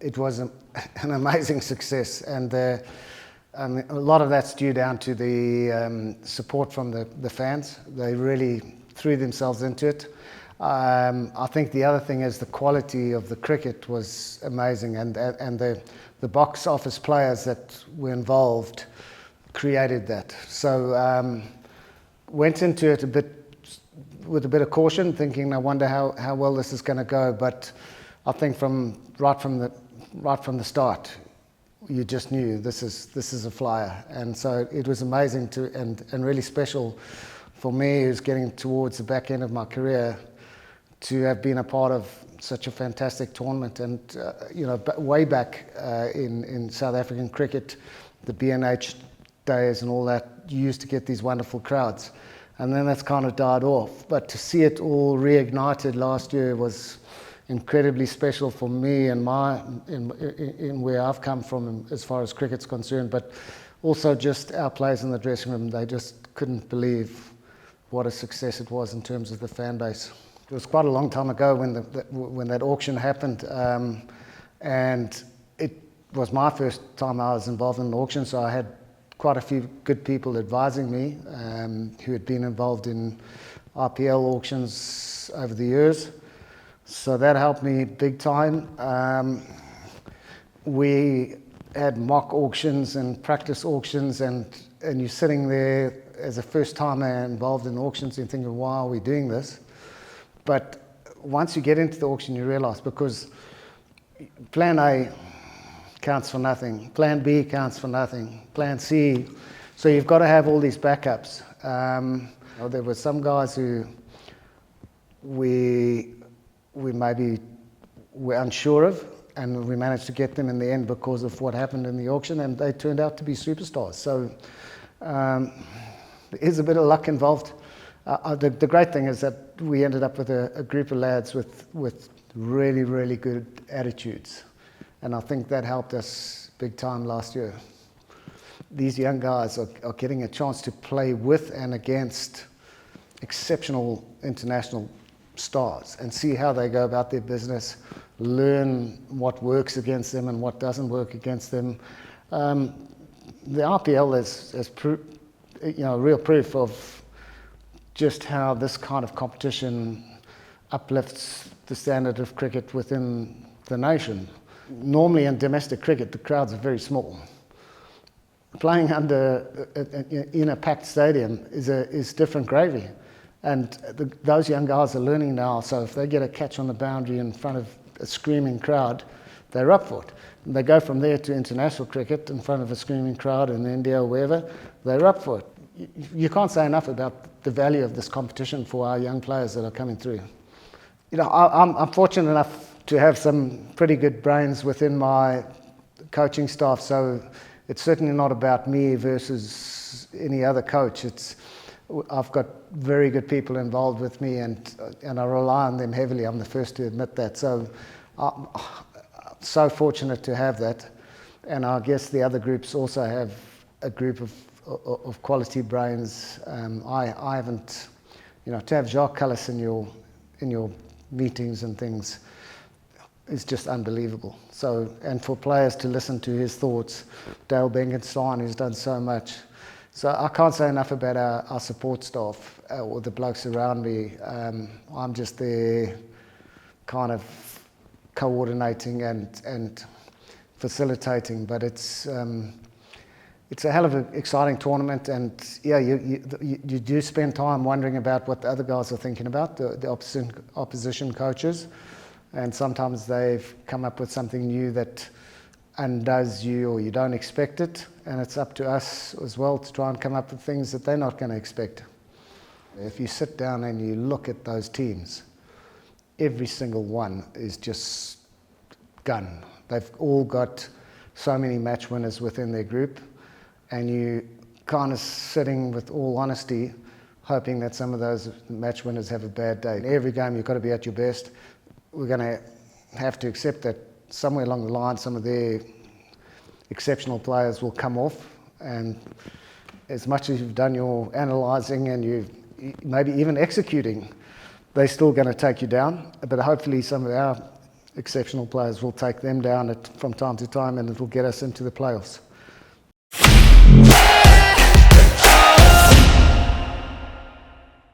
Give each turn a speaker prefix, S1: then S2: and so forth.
S1: it was an amazing success, and a lot of that's due down to the support from the fans. They really threw themselves into it. I think the other thing is the quality of the cricket was amazing, and the box office players that were involved created that. So went into it with a bit of caution, thinking I wonder how well this is going to go. But I think right from the start, you just knew this is a flyer, and so it was amazing and really special for me, who's getting towards the back end of my career, to have been a part of such a fantastic tournament. And way back in South African cricket, the B&H days and all that, you used to get these wonderful crowds, and then that's kind of died off. But to see it all reignited last year was incredibly special for me and in where I've come from as far as cricket's concerned, but also just our players in the dressing room. They just couldn't believe what a success it was in terms of the fan base. It was quite a long time ago when that auction happened, and it was my first time I was involved in an auction, so I had quite a few good people advising me who had been involved in IPL auctions over the years. So that helped me big time. We had mock auctions and practice auctions, and you're sitting there as a first timer involved in auctions and thinking, why are we doing this? But once you get into the auction, you realize, because plan A counts for nothing, plan B counts for nothing, plan C. So you've got to have all these backups. There were some guys who we maybe were unsure of, and we managed to get them in the end because of what happened in the auction, and they turned out to be superstars. So there is a bit of luck involved. The great thing is that we ended up with a group of lads with really, really good attitudes, and I think that helped us big time last year. These young guys are getting a chance to play with and against exceptional international stars and see how they go about their business, learn what works against them and what doesn't work against them. The RPL is real proof of just how this kind of competition uplifts the standard of cricket within the nation. Normally in domestic cricket, the crowds are very small. Playing in a packed stadium is different gravy. And those young guys are learning now, so if they get a catch on the boundary in front of a screaming crowd, they're up for it. And they go from there to international cricket in front of a screaming crowd in India or wherever, they're up for it. You can't say enough about the value of this competition for our young players that are coming through. I'm fortunate enough to have some pretty good brains within my coaching staff, so it's certainly not about me versus any other coach. I've got very good people involved with me, and I rely on them heavily. I'm the first to admit that. So I'm so fortunate to have that, and I guess the other groups also have a group of quality brains. I haven't, to have Jacques Callis in your meetings and things is just unbelievable. So, and for players to listen to his thoughts, Dale Bengenstein, who's done so much. So I can't say enough about our support staff or the blokes around me. I'm just there kind of coordinating and facilitating, but it's a hell of an exciting tournament, and yeah, you do spend time wondering about what the other guys are thinking about, the opposition coaches, and sometimes they've come up with something new that undoes you, or you don't expect it, and it's up to us as well to try and come up with things that they're not going to expect. If you sit down and you look at those teams, every single one is just gun. They've all got so many match winners within their group, and you kind of sitting with all honesty hoping that some of those match winners have a bad day. In every game you've got to be at your best. We're going to have to accept that somewhere along the line some of their exceptional players will come off, and as much as you've done your analysing and you've maybe even executing, they're still going to take you down. But hopefully some of our exceptional players. We'll take them down from time to time, and it will get us into the playoffs.